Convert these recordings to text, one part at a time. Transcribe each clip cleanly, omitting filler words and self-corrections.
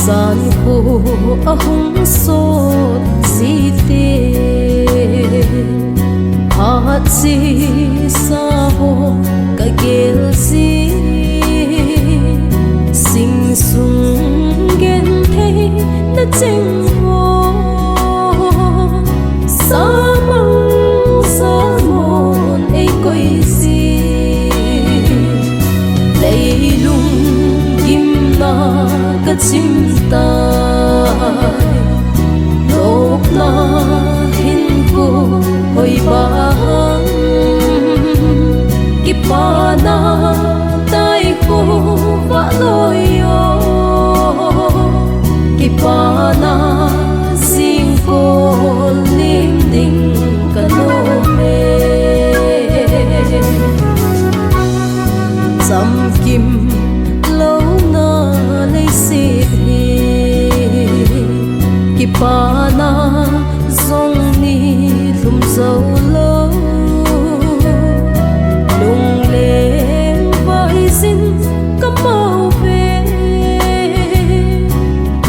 gian khổ hung sốt gì tê hát gì sa hồ cái kêu gì sinh sung gen thế đã chênh hồ sa mong ấy coi gì lấy lung kim na cái chim tai lúc na hin cô hồi bang kipa na tai cô vã lôi yo kipa na riêng cô lim đình cả nô mê dầm kim lâu na lấy xịt kipa na zong ni lum dâu lâu lung lên vai xin cắm mau về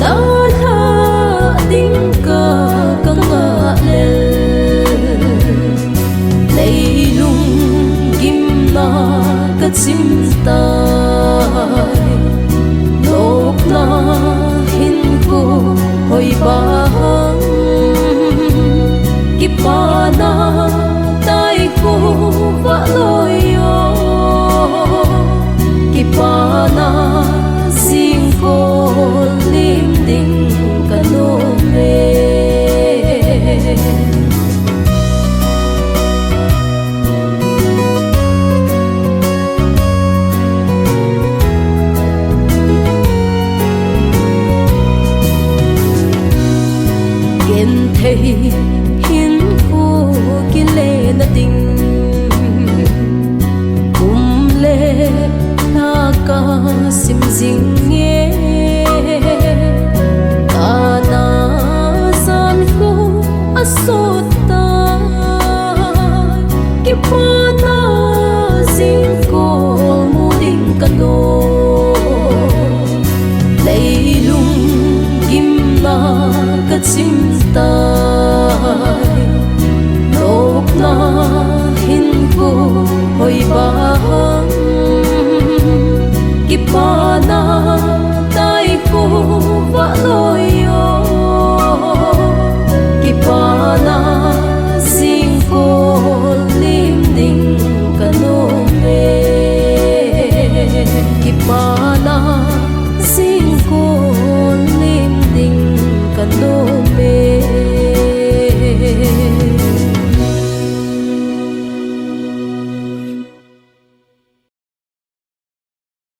đã tha đinh ca căng ngã lên lấy lung kim na cất chim tai lúc na hin cô hồi bang kipa na tai cô vã lôi yo kipa na riêng cô lim đình cả nô mê thấy hiến cô kia lệ na tình cùng lệ na ca sim ding nghe ta na san cô asot ta kipa na riêng cô mu đình cano lấy lung kim na cất chim tai lúc na hin cô hồi bang kipa na tai cô vã lôi